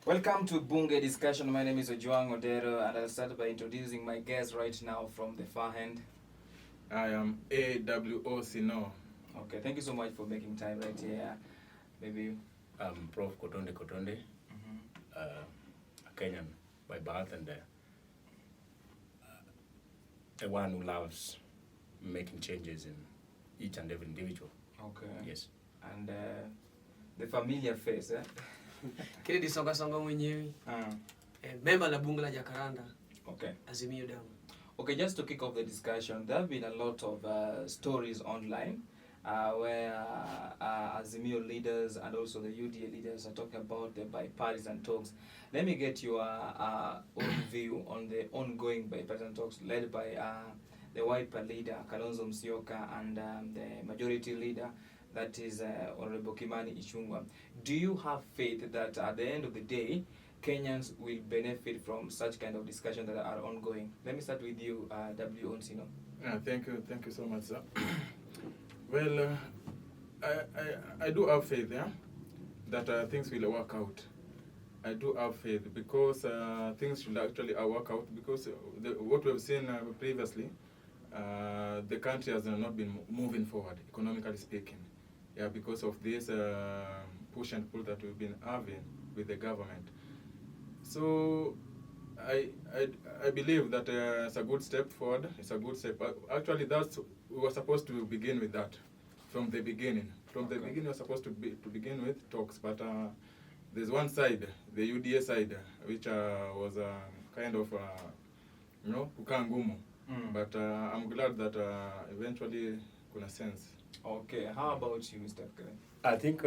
Welcome to Bunge Discussion. My name is Ojuang Odero, and I'll start by introducing my guest right now from the far end. I am AWOC No. Okay, thank you so much for making time right here. Maybe I'm Prof. Kotonde, a Kenyan by birth and the one who loves making changes in each and every individual. Okay. Yes. And the familiar face, eh? Kile disonga mwenyewe. Member la bunge la Jacaranda. Okay. Azimio damu. Okay, just to kick off the discussion, there have been a lot of stories online where Azimio leaders and also the UDA leaders are talking about the bipartisan talks. Let me get your own view on the ongoing bipartisan talks led by the Wiper leader, Kalonzo Musyoka, and the majority leader, that is Honorable Kimani Ichung'wah. Do you have faith that at the end of the day, Kenyans will benefit from such kind of discussion that are ongoing? Let me start with you, W. Onsino. Thank you so much, sir. Well, I do have faith, that things will work out. I do have faith because things should actually work out because what we've seen previously, the country has not been moving forward, economically speaking. Yeah, because of this push and pull that we've been having with the government. So I believe that it's a good step forward. It's a good step. Actually, we were supposed to begin with that from the beginning. From the beginning, we were supposed to begin with talks. But there's one side, the UDA side, which was kind of, kukangumu. But I'm glad that eventually kuna sense. Okay, how about you, Mr. Karen? I think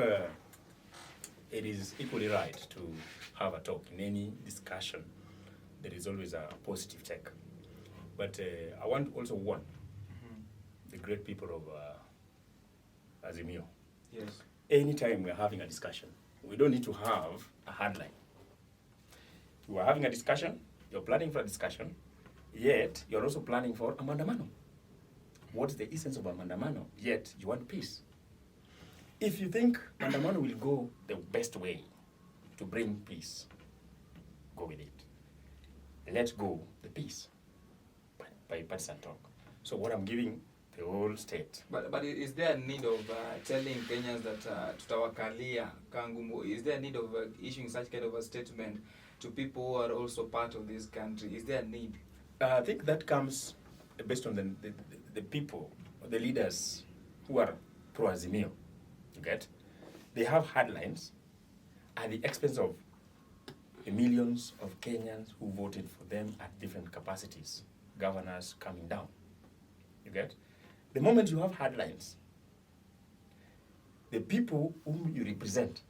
it is equally right to have a talk. In any discussion, there is always a positive take. But I want to also warn the great people of Azimio. Yes. Anytime we're having a discussion, we don't need to have a headline. You are having a discussion, you're planning for a discussion, yet you're also planning for a mandamano. What is the essence of a mandamano? Yet you want peace. If you think mandamano will go the best way to bring peace, go with it. Let's go the peace by partisan talk. So what I'm giving the whole state. But is there a need of telling Kenyans that tutawakalia kangumu? Is there a need of issuing such kind of a statement to people who are also part of this country? Is there a need? I think that comes based on the people, the leaders who are pro-Azimio. You get? They have headlines at the expense of the millions of Kenyans who voted for them at different capacities, governors coming down. You get? The moment you have headlines, the people whom you represent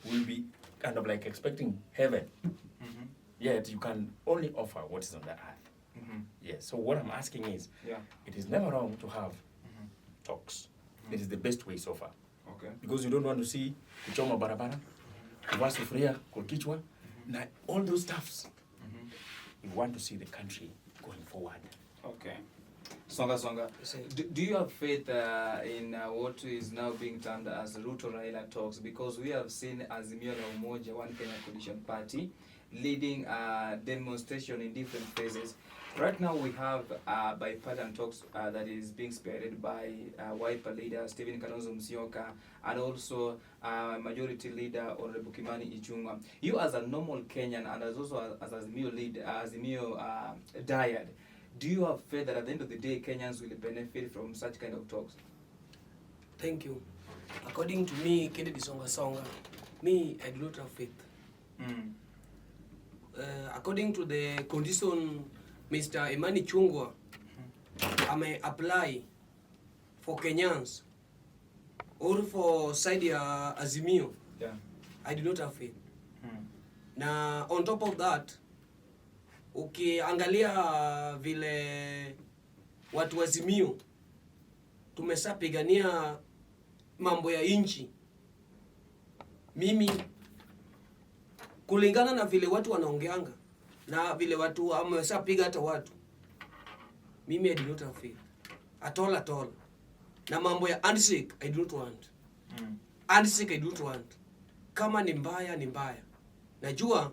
will be kind of like expecting heaven. Yet you can only offer what is on the earth. Yes. So what I'm asking is, it is never wrong to have talks. It is the best way so far. Okay. Because you don't want to see kuchoma barabara, kuvaa sufuria, kukichwa, na all those stuffs. You want to see the country going forward. Okay. Songa. Do you have faith in what is now being termed as Ruto Raila talks? Because we have seen Azimio la Umoja, One Kenya Coalition Party, leading demonstration in different phases. Right now we have bipartisan talks that is being spearheaded by Wiper leader Stephen Kalonzo Musyoka and also majority leader Honorable Kimani Ichung'wah. You as a normal Kenyan and as also as Azimio Diehards, do you have faith that at the end of the day Kenyans will benefit from such kind of talks? Thank you. According to me, kile disonga, me I do not have faith. According to the condition Mr. Imani Ichung'wah, I may apply for Kenyans or for side Azimio. Yeah. I do not have faith. Na on top of that, ukiangalia vile watu wa Azimio tumesapigania mambo ya inchi, mimi kulingana na vile watu wanaongeanga na vile watu wamesapiga hata watu, mimi I do not have faith at all. Na mambo ya handshake I do not want. Handshake I do not want. Kama ni mbaya ni mbaya. Najua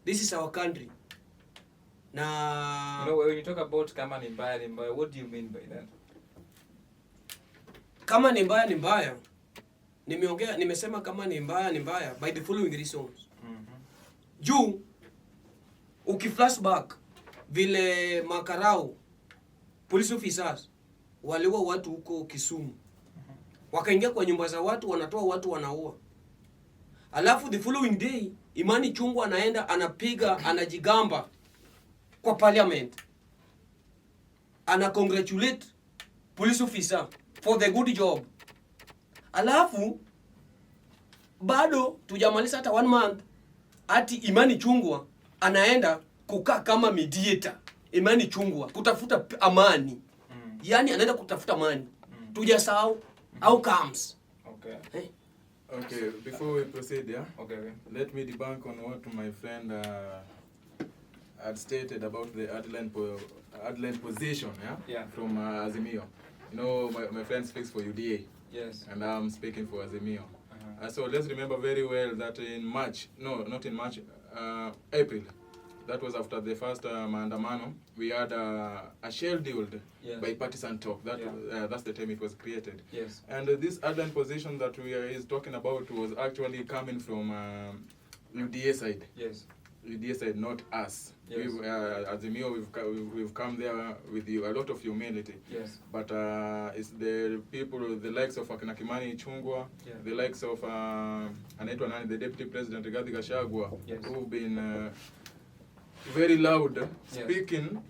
this is our country. Na when you talk about kama ni mbaya, what do you mean by that? Kama ni mbaya. Nimesema kama ni mbaya by the following reasons. Juu ukiflashback vile makarau police officers waliua watu huko Kisumu. Wakaingia kwa nyumba za watu, wanatoa watu, wanaua. Alafu the following day Imani Chungwa anaenda anajigamba kwa parliament. Ana congratulate police officer for the good job. Alafu bado tujamaliza hata 1 month ati Imani Chungwa anaenda kukaa kama mediator. Imani Chungwa kutafuta amani. Yaani anaenda kutafuta amani. Tujasahau outcomes. Okay. Hey. Okay, before we proceed, yeah? Okay. Let me debunk on what my friend had stated about the headline position, yeah? Yeah. From Azimio. You know, my friend speaks for UDA. Yes. And I'm speaking for Azimio. So let's remember very well that in March, no, not in March, April, that was after the first maandamano, we had a scheduled bipartisan talk. That's the time it was created. Yes. And this headline position that we is talking about was actually coming from UDA side. Yes. UDA side, not us. Yes. Azimio, we've come there with a lot of humility. Yes. But it's the people, the likes of Akina Kimani Ichung'wah, the likes of anaitwa nani, the Deputy President Rigathi Gachagua, who've been very loud speaking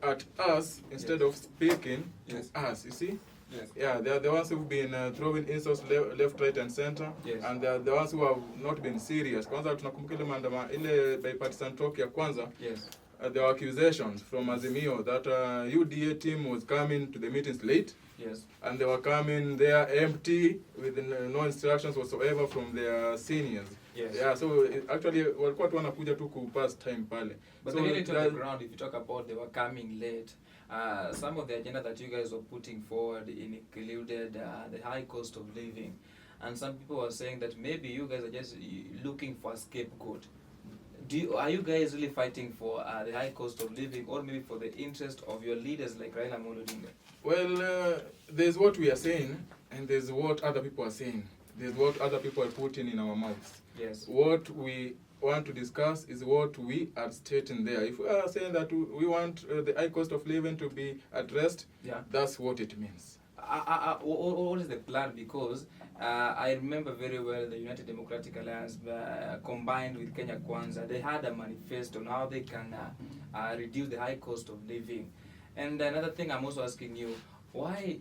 at us instead of speaking to us, you see? Yes. Yeah, they are the ones who've been throwing insults left, right and center. Yes. And they are the ones who have not been serious. Kwanza tunakumbuka ile bipartisan talk ya Kwanza. Yes. There were accusations from Azimio that UDA team was coming to the meetings late. Yes. And they were coming there empty with no instructions whatsoever from their seniors. Yes. Yeah, so actually walikuwa tu wanakuja tu ku pass time pale. But so the unit on the ground, if you talk about they were coming late, some of the agenda that you guys were putting forward included the high cost of living. And some people were saying that maybe you guys are just looking for a scapegoat. Are you guys really fighting for the high cost of living, or maybe for the interest of your leaders like Raila Odinga? Well, there's what we are saying, and there's what other people are saying. There's what other people are putting in our mouths. Yes. What we want to discuss is what we are stating there. If we are saying that we want the high cost of living to be addressed, that's what it means. What is the plan? Because I remember very well the United Democratic Alliance combined with Kenya Kwanza, they had a manifesto on how they can reduce the high cost of living. And another thing I'm also asking you, why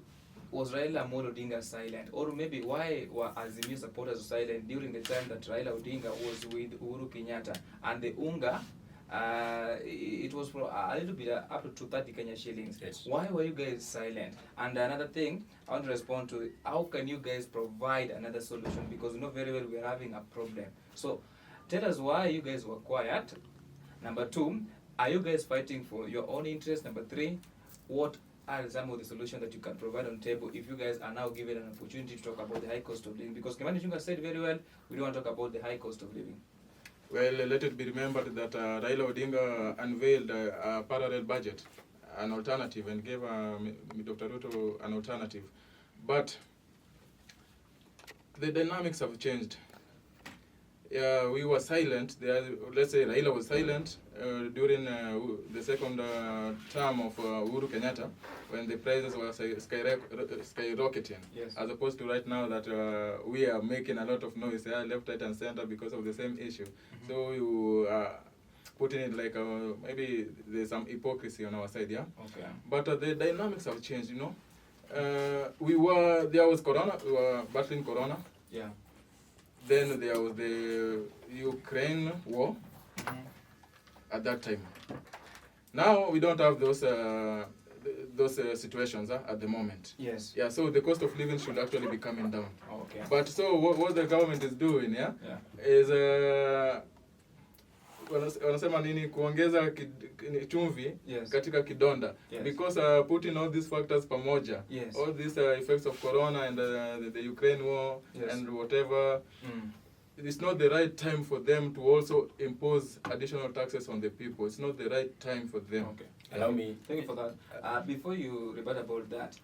was Raila Odinga silent? Or maybe why were Azimio supporters silent during the time that Raila Odinga was with Uhuru Kenyatta? And the UNGA, it was for a little bit up to 230 Kenya shillings. Yes. Why were you guys silent? And another thing I want to respond to, how can you guys provide another solution? Because you know very well we are having a problem. So tell us why you guys were quiet. Number 2, are you guys fighting for your own interest? Number 3, what are some of the solutions that you can provide on the table if you guys are now given an opportunity to talk about the high cost of living? Because Kimani Ichung'wah said very well, we don't want to talk about the high cost of living. Well, let it be remembered that Raila Odinga unveiled a parallel budget, an alternative, and gave Dr. Ruto an alternative. But the dynamics have changed. We were silent. Let's say Raila was silent during the second term of Uhuru Kenyatta, when the prices were skyrocketing, as opposed to right now that we are making a lot of noise left, right and center because of the same issue. So you putting it like maybe there's some hypocrisy on our side, Okay. But the dynamics have changed, you know. There was Corona, we were battling Corona. Yeah. Then there was the Ukraine war at that time. Now we don't have those situations at the moment. Yes. Yeah, so the cost of living should actually be coming down. Okay. But so what the government is doing, is wanasema nini, kuongeza chumvi katika kidonda. Because putting all these factors pamoja, all these effects of Corona and the Ukraine war and whatever, it's not the right time for them to also impose additional taxes on the people. It's not the right time for them. Okay. Allow me. Thank you for that. Before you rebut about that,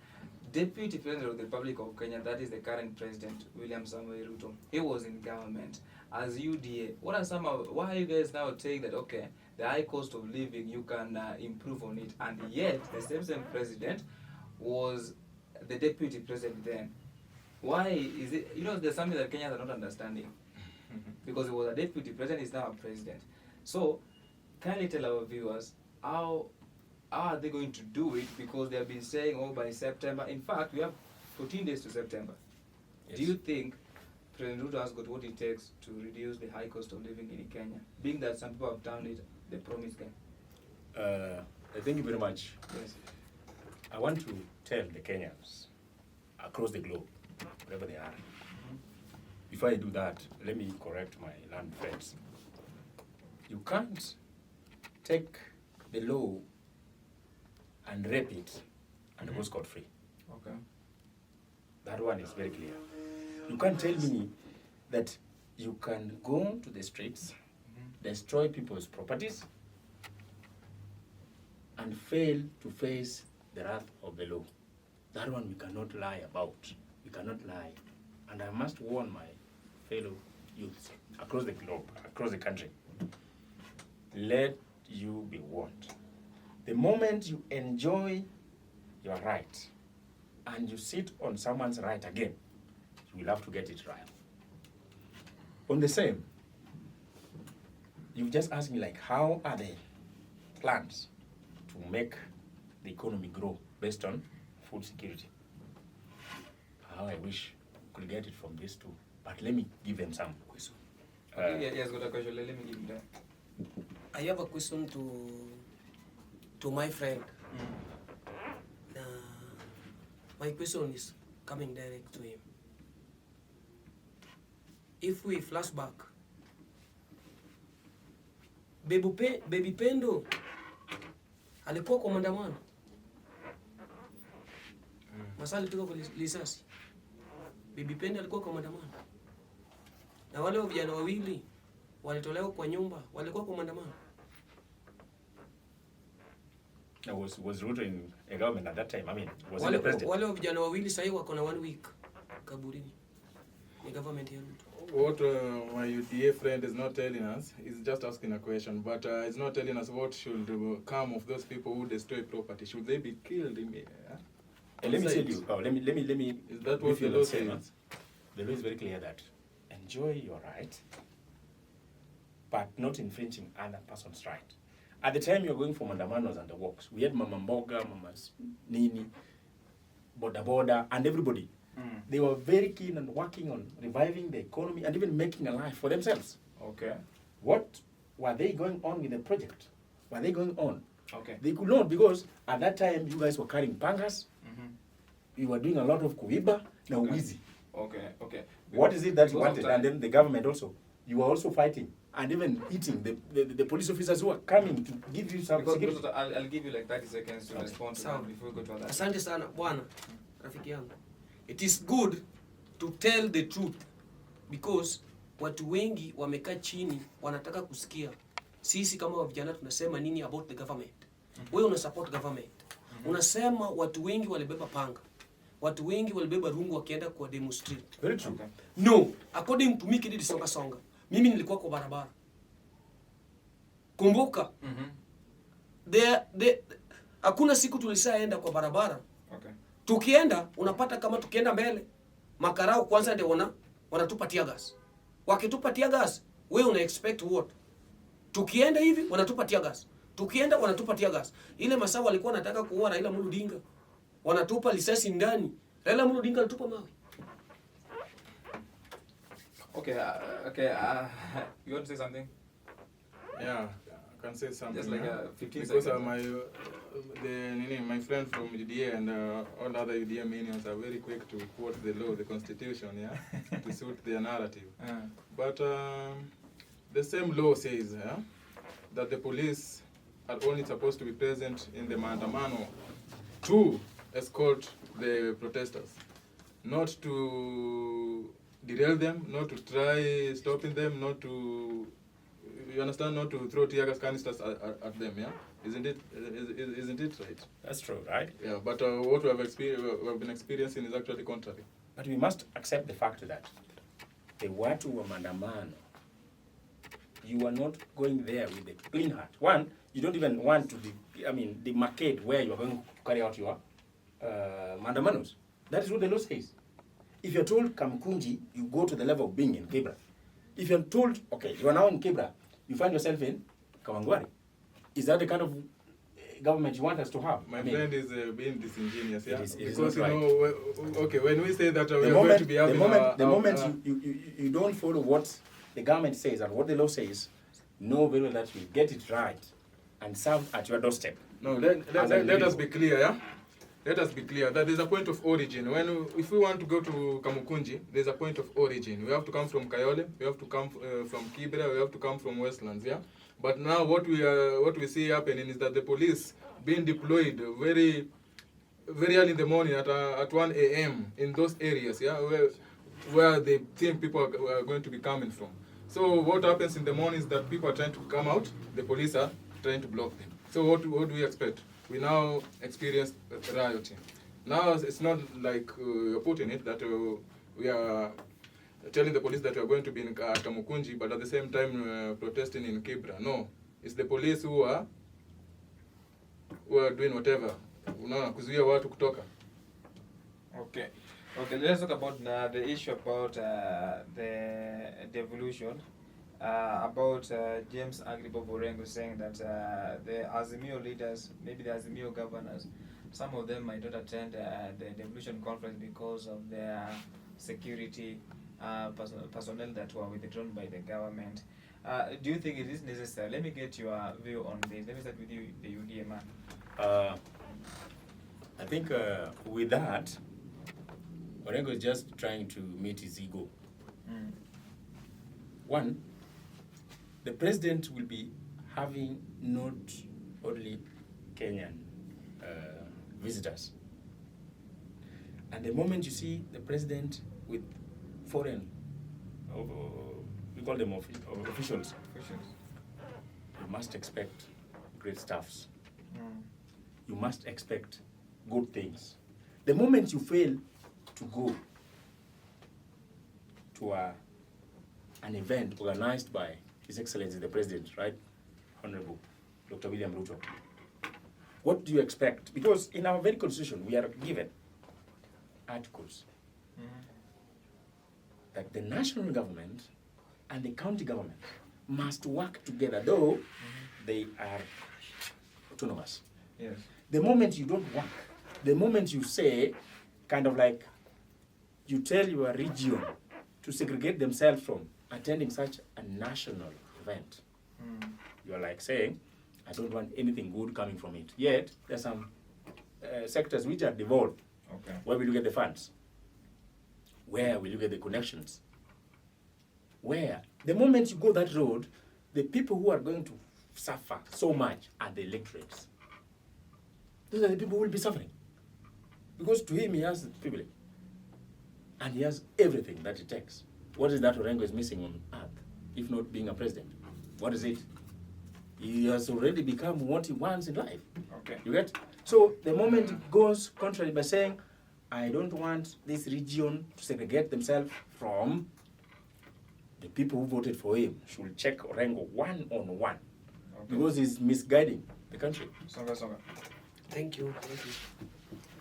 Deputy President of the Republic of Kenya, that is the current President, William Samoei Ruto, he was in government. As UDA, what are some of, why are you guys now saying that, okay, the high cost of living, you can improve on it, and yet the same president was the Deputy President then? Why is it, there's something that Kenyans are not understanding. Because he was a Deputy President, he's now a President. So, kindly tell our viewers, how are they going to do it? Because they have been saying, oh, by September. In fact, we have 14 days to September. Yes. Do you think President Ruto has got what it takes to reduce the high cost of living in Kenya? Being that some people have termed it the promise guy. Thank you very much. Yes. I want to tell the Kenyans across the globe, wherever they are. Before I do that, let me correct my learned friends. You can't take the law and rape it and go scot-free. Okay. That one is very clear. You can't tell me that you can go to the streets, destroy people's properties, and fail to face the wrath of the law. That one we cannot lie about. We cannot lie. And I must warn my fellow youths across the globe, across the country. Let you be warned. The moment you enjoy your right and you sit on someone's right again, you will have to get it right. On the same, you've just asked me, like, how are the plans to make the economy grow based on food security? How I wish we could get it from these two. But let me give them some. Okay, yes, got a question. Let me give him that. I have a question to my friend. My question is coming direct to him. If we flashback, Baby Pendo alikuwa kwa maandamano. Masaa alitoka kwa risasi. Baby Pendo alikuwa kwa maandamano. Na wale vijana wawili walitolewa kwa nyumba, walikuwa kwa maandamano. Was Ruto in a government at that time? I mean, was he the president? Wale vijana wawili sasa wako na 1 week kaburini. Ni government ya Ruto. What my UDA friend is not telling us, he's just asking a question, but he's not telling us what should come of those people who destroy property. Should they be killed? Let me tell you. Oh, let me. Is that what the law says? The law is very clear that enjoy your right, but not infringing other person's right. At the time you're going for mandamanos and the walks, we had Mama Mboga, Mama Nini, Boda, and everybody. They were very keen on working on reviving the economy and even making a life for themselves. Okay. What were they going on with the project? Were they going on? Okay. They could not, because at that time you guys were carrying pangas, you were doing a lot of kuiba, now wizi. Okay. What is it that you Because wanted? And then the government also, you were also fighting and even eating the police officers who are coming to give you some security. Because I'll give you like 30 seconds to respond to that before we go to that. Asante sana bwana rafiki yangu. It is good to tell the truth because watu wengi wamekaa chini wanataka kusikia sisi kama vijana tunasema nini about the government. Wewe una support government. Unasema watu wengi walibeba panga. Watu wengi walibeba rungu wakienda kwa demonstrate. Very true. Okay. No, according to me kidi songa. Mimi nilikuwa kwa barabara. Kumbuka. Hakuna siku tulisaenda kwa barabara. Okay. Tukienda unapata kama tukienda mbele makarao kwanza ndio wanatupa tear gas. Wakitupa tear gas, wewe una expect what? Tukienda hivi wanatupa tear gas. Tukienda wanatupa tear gas. Ile masaa walikuwa wanataka kuua Raila Amolo Odinga. Wanatupa risasi ndani. Raila Amolo Odinga anatupa mawe. Okay, you want to say something? Yeah, I can say something. Just like yeah? 15 because seconds. My friend from UDA and all other UDA minions are very quick to quote the law, the constitution, yeah, to suit their narrative. But the same law says that the police are only supposed to be present in the maandamano to escort the protesters, not to derail them, not to try stopping them, not to, you understand, not to throw tear gas canisters at them, yeah? Isn't it right? That's true, right? Yeah, but what we have been experiencing is actually contrary. But we must accept the fact that the watu wa maandamano, you are not going there with a clean heart. One, you don't even want to demarcate where you are going to carry out your maandamanos. That is what the law says. If you're told Kamkunji, you go to the level of being in Kibra. If you're told, okay, you are now in Kibra, you find yourself in Kawangware. Is that the kind of government you want us to have? My friend is being disingenuous, yeah? It is because, not you right. know, okay, when we say that we are going to be having the moment you don't follow what the government says and what the law says, know very well that you get it right and serve at your doorstep. No, let us be clear, yeah? Let us be clear that there's a point of origin. If we want to go to Kamukunji, there's a point of origin. We have to come from Kayole, we have to come from Kibra, we have to come from Westlands, yeah? But now what we see happening is that the police being deployed very early in the morning at 1 a.m. in those areas, yeah, where they think people are going to be coming from. So what happens in the morning is that people are trying to come out, the police are trying to block them. So what do we expect? We now experience rioting. Now it's not like you're putting it that we are telling the police that we are going to be in Kamukunji, but at the same time protesting in Kibra. No, it's the police who are doing whatever. Unaona, kuzuia watu kutoka. Okay, let's talk about the issue about the devolution. About James Agribo Borengo saying that the Azimio leaders, maybe the Azimio governors, some of them might not attend the devolution conference because of their security personnel that were withdrawn by the government. Do you think it is necessary? Let me get your view on this. Let me start with you, the UDA man. I think with that, Orengo is just trying to meet his ego. One, the president will be having not only Kenyan visitors. And the moment you see the president with foreign, we call them officials, you must expect great stuffs. You must expect good things. The moment you fail to go to an event organized by His Excellency the President, right, Honorable Dr. William Ruto, what do you expect? Because in our very constitution, we are given articles that the national government and the county government must work together, though they are autonomous. Yes. The moment you don't work, the moment you say, kind of like, you tell your region to segregate themselves from attending such a national event, you're like saying, I don't want anything good coming from it. Yet, there's some sectors which are devolved. Okay. Where will you get the funds? Where will you get the connections? Where? The moment you go that road, the people who are going to suffer so much are the electorates. Those are the people who will be suffering. Because to him, he has the privilege. And he has everything that it takes. What is that Orengo is missing on earth, if not being a president? What is it? He has already become what he wants in life. Okay. You get? So the moment it goes contrary by saying, I don't want this region to segregate themselves from the people who voted for him, should check Orengo one-on-one. Okay. Because he's misguiding the country. Songa. Thank you.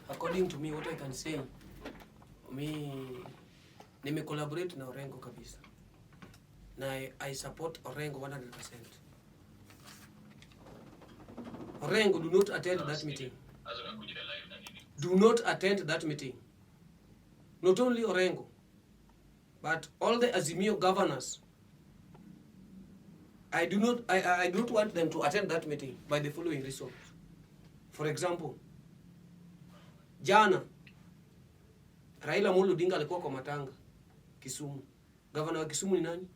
According to me, what I can say, nime collaborate na Orengo kabisa. Na I support Orengo 100%. Orengo, do not attend that meeting. Do not attend that meeting. Not only Orengo, but all the Azimio governors. I do not want them to attend that meeting by the following reasons. For example, jana Raila Amolo Odinga alikuwa kwa matanga Kisumu. Governor wa Kisumu ni nani?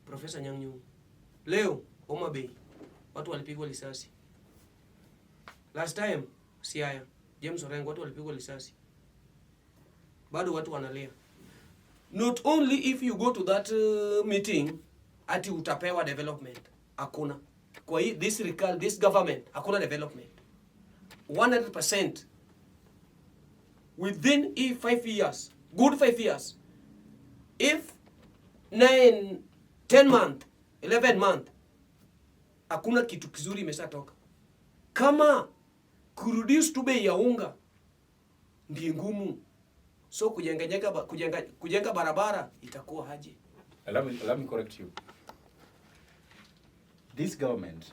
Professor Nyang'nyum. Leo Homa Bay watu walipigwa risasi. Last time Siaya James Orengo watu walipigwa risasi. Bado watu wanalia. Not only if you go to that meeting ati utapewa development, hakuna. Kwa hii this government hakuna development. 100% within 5 years, good 5 years, if 9, 10 month, 11 month, hakuna kitu kizuri imeshatoka. Kama kureduce tu bei ya unga ndiyo ngumu, so kujenga barabara itakuwa haje. Let me correct you. This government,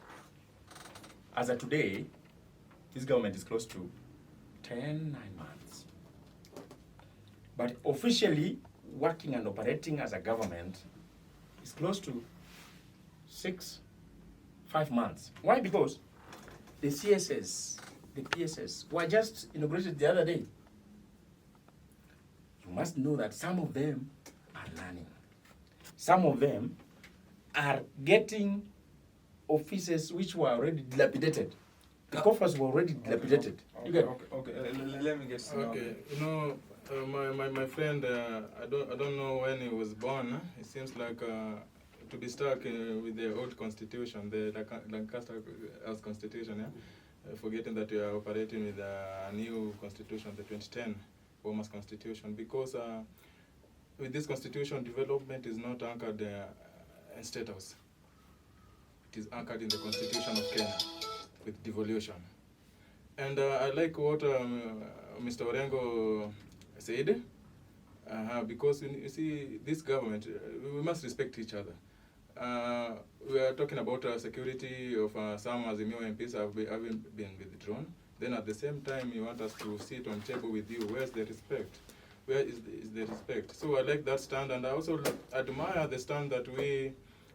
as of today, this government is close to 9 months. But officially working and operating as a government is close to 5 months. Why? Because the CSS, the PSS were just inaugurated the other day. You must know that some of them are learning. Some of them are getting offices which were already dilapidated. The coffers were already dilapidated. Okay. Let me get started. Okay, you know, my friend, I don't know when he was born. It seems like to be stuck with the old constitution, the Lancaster House constitution, yeah? Forgetting that we are operating with a new constitution, the 2010 Bomas constitution, because with this constitution, development is not anchored in State House. It is anchored in the Constitution of Kenya with devolution. And I like what Mr. Orengo said, because you see, this government, we must respect each other. We are talking about security of some Azimio MPs have been withdrawn. Then at the same time, you want us to sit on table with you. Where's the respect? Where is the respect? So I like that stand, and I also admire the stand that we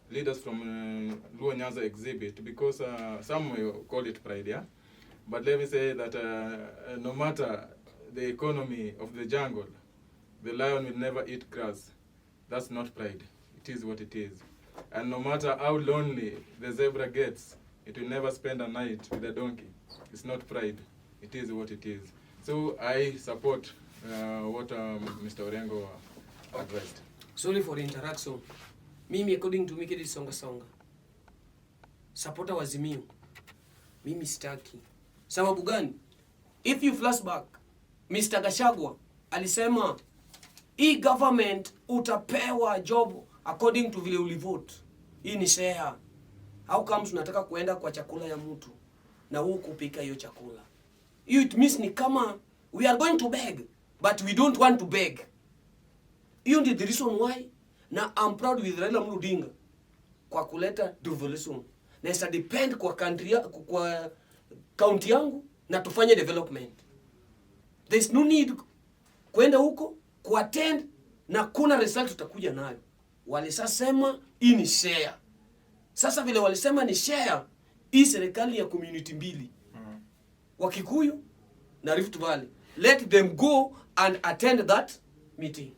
leaders from Luo Nyanza exhibit, because some will call it pride, yeah? But let me say that no matter the economy of the jungle, the lion will never eat grass. That's not pride. It is what it is. And no matter how lonely the zebra gets, it will never spend a night with a donkey. It's not pride. It is what it is. So I support what Mr. Orengo advised. Sorry for the interaction. Mimi, according to me, kidi songa. Supporter wa Azimio. Mimi sitaki. Sababu gani? If you flashback, Mr. Gachagua alisema hii government utapewa job according to vile ulivote. Hii ni share. How comes unataka kuenda kwa chakula ya mtu na wewe kupika hiyo chakula? It means ni kama we are going to beg, but we don't want to beg. Hiyo ndio the reason why na I'm proud with Raila Odinga kwa kuleta devolution. Na isa depend kwa country kwa county yangu na tufanye development. There's no need kwenda huko kuattend na kuna result tutakuja nayo. Walisema hii ni share. Sasa vile walisema ni share, hii serikali ya community mbili. Wakikuyu na Rift Valley. Let them go and attend that meeting.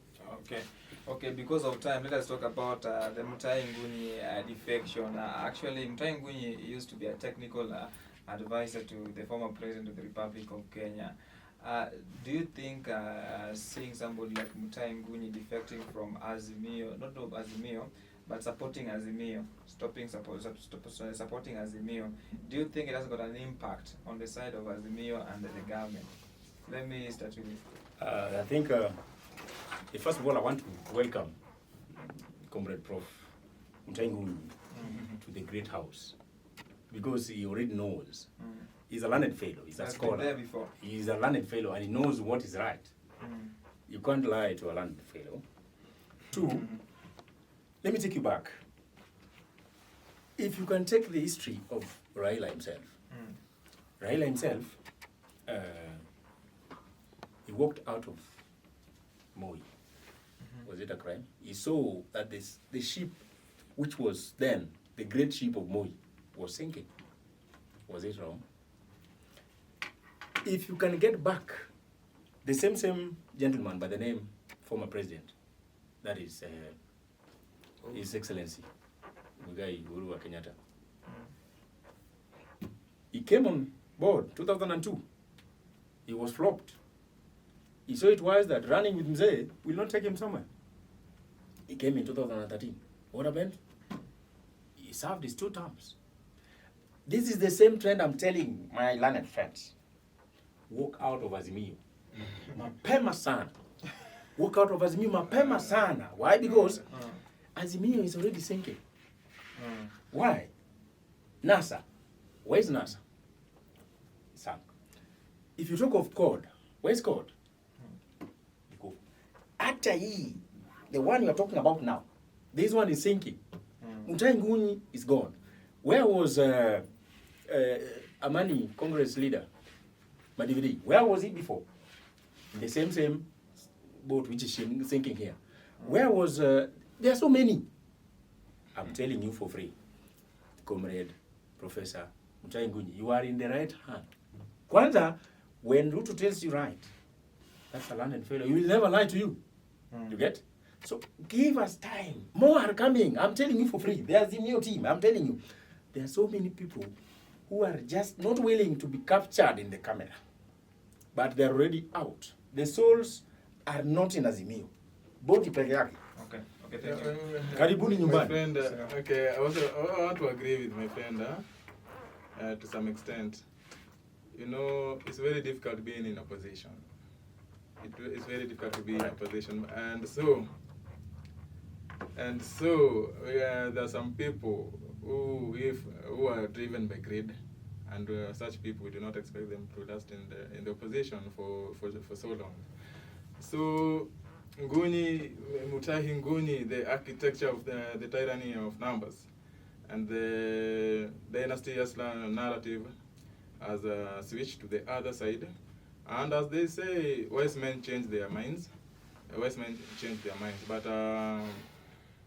Okay, because of time, let us talk about the Mutahi Nguni defection. Actually, Mutahi Nguni used to be a technical advisor to the former president of the Republic of Kenya. Do you think seeing somebody like Mutahi Nguni defecting from Azimio, not of Azimio, but supporting Azimio, supporting Azimio, do you think it has got an impact on the side of Azimio and the government? Let me start with you. I think, first of all, I want to welcome Comrade Prof. Mutahi Nguni to the great house, because he already knows. He's a learned fellow, he's a scholar. Been there before. He's a learned fellow and he knows what is right. You can't lie to a learned fellow. Two, let me take you back. If you can take the history of Raila himself. Raila himself, he walked out of Moi. Was it a crime? He saw that the ship, which was then the great ship of Moi, was sinking. Was it wrong? If you can get back the same gentleman by the name former president, that is His Excellency Mugai Uhuru Kenyatta. He came on board 2002. He was flopped. He saw it wise that running with Mzee will not take him somewhere. He came in 2013. What happened? He served his 2 terms. This is the same trend I'm telling my learned friends. Walk out of Azimio. Mapema sana. Walk out of Azimio mapema sana. Why? Because Azimio is already sinking. Why? NASA. Where's NASA? Sunk. If you talk of code, where's code? After the one you're talking about now, this one is sinking. Mutahi Ngunyi is gone. Where was Amani Congress leader? Madividi. Where was he before? The same boat which is sinking here. Where was, there are so many. I'm telling you for free. Comrade, Professor Mutahi Ngunyi, you are in the right hand. Kwanza, when Ruto tells you right, that's a learned fellow. He will never lie to you. You get? So give us time. More are coming. I'm telling you for free. There's a new team. I'm telling you. There are so many people who are just not willing to be captured in the camera. But they're already out. The souls are not in Azimio. Body peke yake. Okay, thank you. Karibuni My nyumbani. friend, okay, I want to agree with my friend to some extent. You know, it's very difficult being in opposition. It's very difficult to be in opposition, and so there are some people who are driven by greed, and such people we do not expect them to last in the opposition for so long. So Mutahi Ngunyi, the architecture of the tyranny of numbers, and the dynasty's narrative has switched to the other side. And as they say, wise men change their minds. But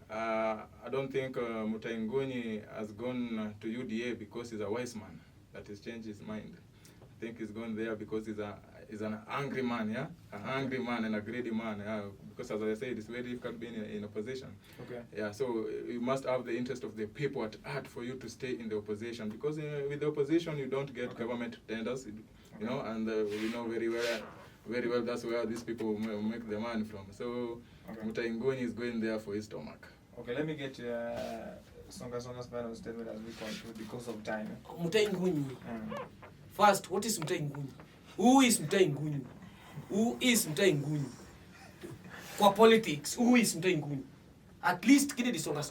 I don't think Mutahi Ngunyi has gone to UDA because he's a wise man that has changed his mind. I think he's gone there because he's an angry man, yeah? An angry man and a greedy man, yeah? Because as I said, it's very difficult being in opposition. Okay. Yeah, so you must have the interest of the people at heart for you to stay in the opposition. Because with the opposition, you don't get government tenders, you know, and we know very well that's where these people make the money from. So Mutahi Ngunyi is going there for his stomach. Okay, let me get Songa's final statement as we conclude because of time. Mutahi Ngunyi. First, what is Mutahi Ngunyi? Who is Mutahi Ngunyi? Who is Mutahi Ngunyi? Kwa politics, who is Mutahi Ngunyi? At least kile disonga.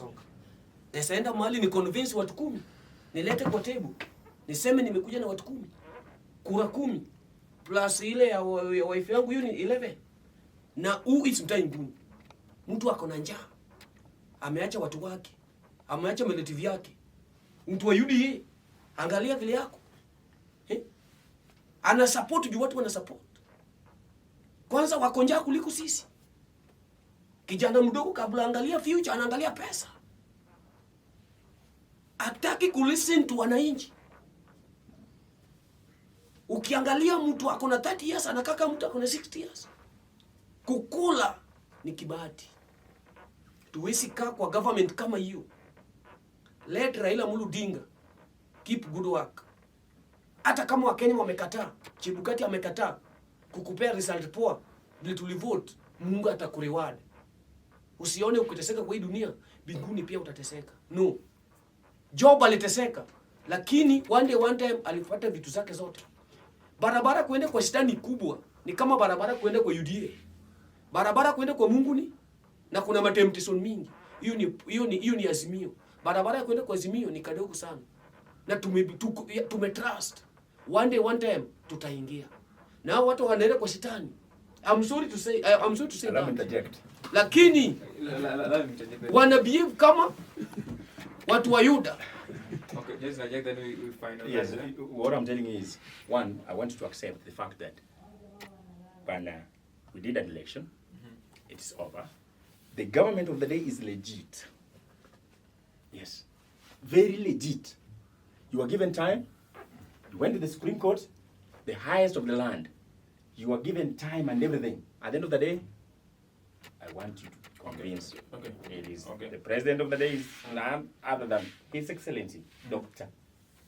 Naenda mahali ni convince watu 10. Nilete kwa table. Niseme nimekuja na watu 10. Kura 10 plus ile ya wife yangu hiyo ni 11. Na who is Mutahi Ngunyi? Mtu ako na njaa. Ameacha watu wake. Ameacha relative yake. Mtu wa UDA. Angalia vile yako. Ana support juu watu wana support. Kwanza wako njaa kuliko sisi. Kijana mdogo kabla angalia future anaangalia pesa. Hataki kulisten to wananchi. Ukiangalia mtu ako na 30 years anakaka mtu ako na 60 years. Kukula ni kibahati. Tuwezi kaa kwa government kama hiyo. Let Raila Odinga keep good work. Hata kama Wakenya wamekataa, Chebukati amekataa kukupea result poa, vile tulivote, Mungu atakureward. Usione ukiteseka kwa hii dunia, mbinguni pia utateseka. No. Job aliteseka, lakini one time alifuata vitu zake zote. Barabara kuenda kwa shetani kubwa ni kama barabara kuenda kwa UDA. Barabara kuenda kwa Mungu ni na kuna temptation mingi. Hiyo ni Azimio. Barabara kuenda kwa Azimio ni kadogo sana. Na tumetrust. One time tutaingia. Na watu wanaenda kwa shetani. I'm sorry to say that. Lakini wana behave kama watu wa Yuda. Okay, just like then we find out. Yes, what I'm telling you is, one, I want you to accept the fact that when we did an election, it is over. The government of the day is legit. Yes, very legit. You are given time. You went to the Supreme Court, the highest of the land. You are given time and everything. At the end of the day, I want you to convince. Okay. It is Okay. the president of the day is none other than His Excellency, Dr.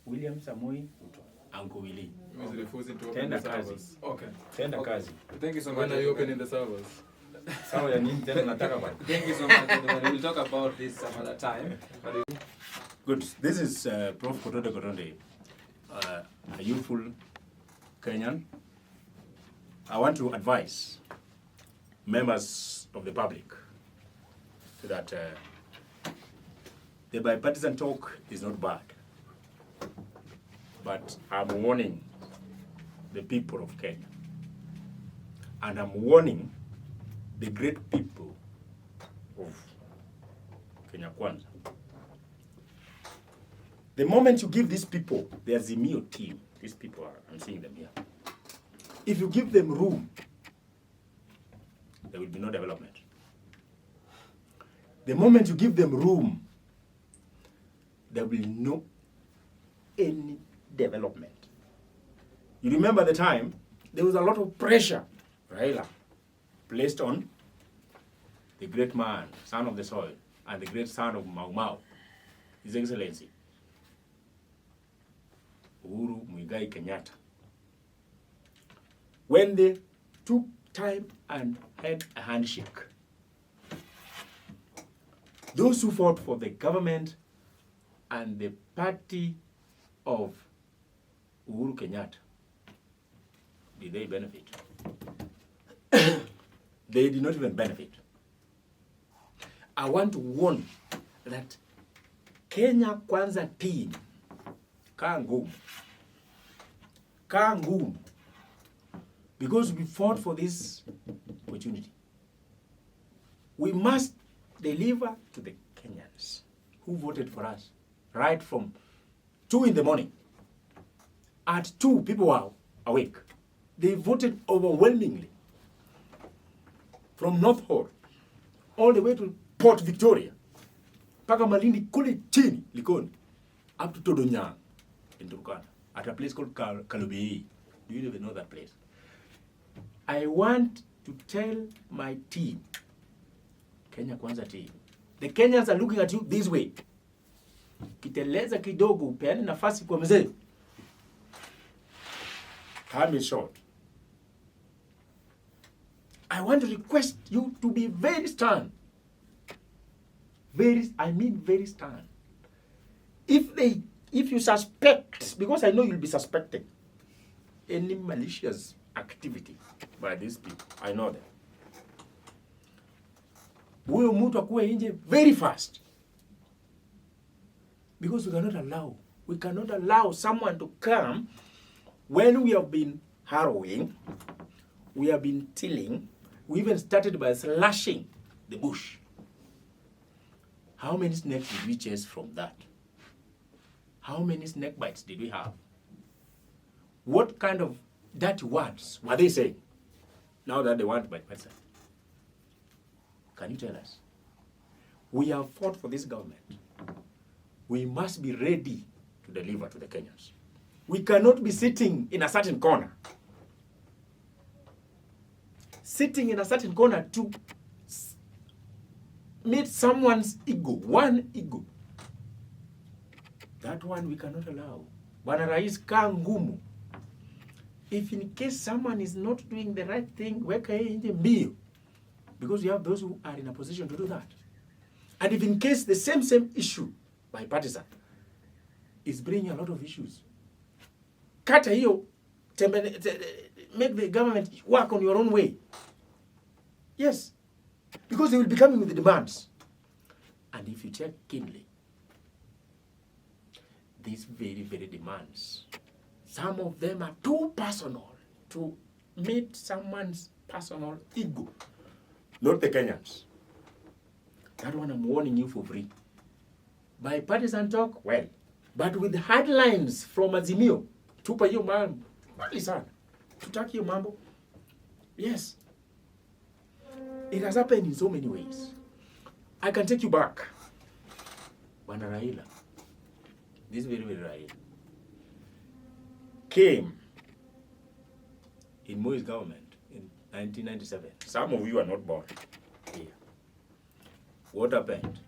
William Samoei Ruto, Uncle Willie. He's refusing to open Tender the kazi. servers. Okay. Tender kazi. Thank you so much. When are you opening the servers? Sawa ya nini tena nataka bwana. Thank you so much. Anyway, we'll talk about this some other time. But Good. This is Prof. Kotonde Kotonde, a youthful Kenyan. I want to advise members of the public that the bipartisan talk is not bad, but I'm warning the people of Kenya, and I'm warning the great people of Kenya Kwanza. The moment you give these people, the Azimio team, these people are, I'm seeing them here, if you give them room, there will be no development. The moment you give them room, there will be no any development. You remember the time, there was a lot of pressure, Raila, placed on the great man, son of the soil, and the great son of Mau Mau, His Excellency, Uhuru Muigai Kenyatta. When they took time and had a handshake, those who fought for the government and the party of Uhuru Kenyatta, did they benefit? They did not even benefit. I want to warn that Kenya Kwanza team, kaa ngumu, because we fought for this opportunity. We must deliver to the Kenyans who voted for us right from 2 in the morning. At 2, people were awake. They voted overwhelmingly from North Hall all the way to Port Victoria, mpaka Malindi kule chini Likoni, up to Todonyang in Turkana, at a place called Kalobei. Do you even know that place? I want to tell my team, Kenya Kwanza team, the Kenyans are looking at you this way. Kiteleza kidogo, peane nafasi kwa mzee. Time is short. I want to request you to be very stern. Very stern. If you suspect, because I know you'll be suspecting any malicious activity by these people, I know them. Huyo mtu akuwe nje very fast. Because we cannot allow someone to come when we have been harrowing, we have been tilling, we even started by slashing the bush. How many snakes did we chase from that? How many snake bites did we have? What kind of dirty words were they saying now that they want bipartisan? Can you tell us? We have fought for this government. We must be ready to deliver to the Kenyans. We cannot be sitting in a certain corner. Sitting in a certain corner to meet someone's ego, one ego. That one we cannot allow. Bwana Rais, kaa ngumu. If in case someone is not doing the right thing, weka yeye nje mbio. Because you have those who are in a position to do that. And if in case the same issue, bipartisan, is bringing a lot of issues, kata hiyo, make the government work on your own way. Yes. Because they will be coming with the demands. And if you check keenly, these very demands, some of them are too personal to meet someone's personal ego. Not the Kenyans. That one I'm warning you for free. Bipartisan talk, well. But with headlines from Azimio, tupa hiyo mambo, bali sana. Tutaki hiyo mambo. Yes. It has happened in so many ways. I can take you back. Bwana Raila, this very Raila, came in Moi's government in 1997. Some of you are not born here. What happened?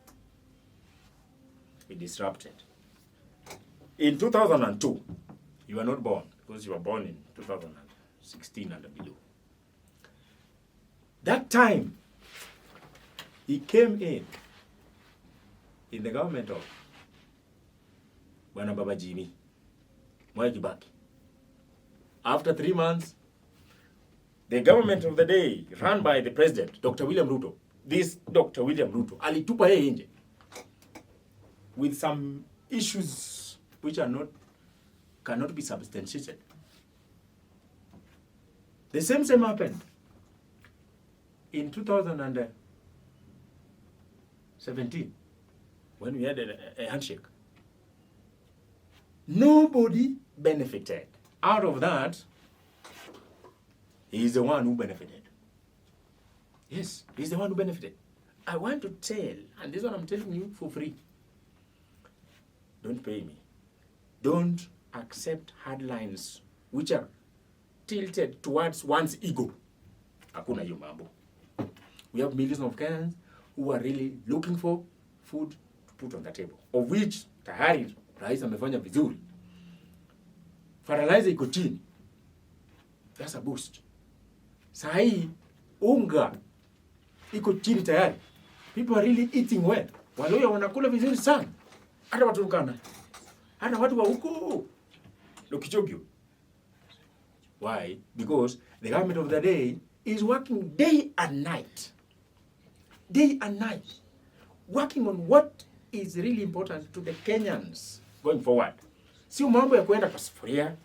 It disrupted. In 2002, you were not born because you were born in 2016 and below. That time, He came in the government of Bwana Babajimi, Mwai Kibaki. After 3 months, the government of the day, run by the president, Dr. William Ruto, this Dr. William Ruto, alitupa yeye nje with some issues which cannot be substantiated. The same happened in 2017 when we had a handshake. Nobody benefited. Out of that, he is the one who benefited. Yes, he's the one who benefited. I want to tell, and this one I'm telling you for free. Don't pay me. Don't accept headlines which are tilted towards one's ego. Hakuna hiyo mambo. We have millions of Kenyans who are really looking for food to put on the table, of which tayari rais amefanya vizuri. Fertilizer iko chini. That's a boost. Sahi unga iko chini tayari. People are really eating well. Waloya wanakula vizuri sana. Hata watu Turkana. Hata watu wa huko Lokichogyo. Why? Because the government of the day is working day and night. Day and night. Working on what is really important to the Kenyans going forward. Sio mambo ya kwenda kwa sufuria.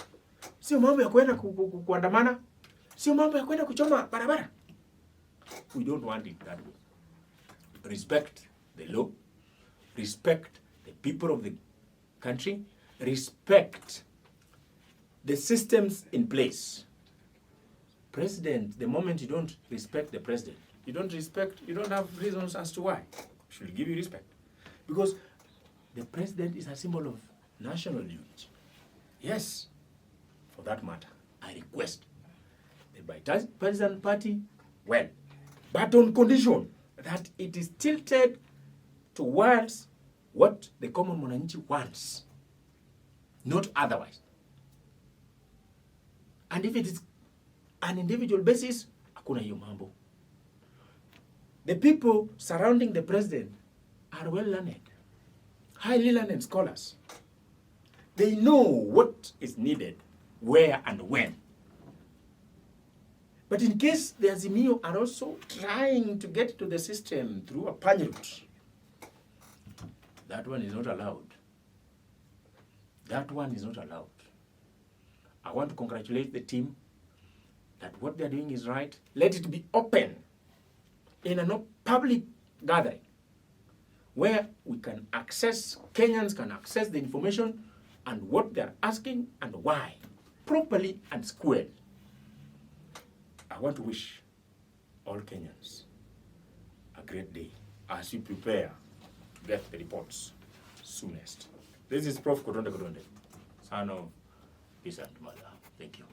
Sio mambo ya kwenda kuandamana. Sio mambo ya kwenda kuchoma barabara. We don't want it that way. Respect the law. Respect the people of the country. Respect the systems in place. President, the moment you don't respect the president, you don't have reasons as to why. Should give you respect. Because the president is a symbol of national unity. Yes, for that matter, I request the bipartisan party, well, but on condition that it is tilted towards what the common mwananchi wants, not otherwise. And if it is an individual basis, hakuna hiyo mambo. The people surrounding the president are well learned, highly learned scholars. They know what is needed, where and when. But in case the Azimio are also trying to get to the system through a pany route, that one is not allowed. That one is not allowed. I want to congratulate the team that what they're doing is right. Let it be open in a public gathering where we can access, Kenyans can access the information and what they're asking and why, properly and squared. I want to wish all Kenyans a great day as we prepare to get the reports soonest. This is Prof. Kodonde, son of Peace and Mother. Thank you.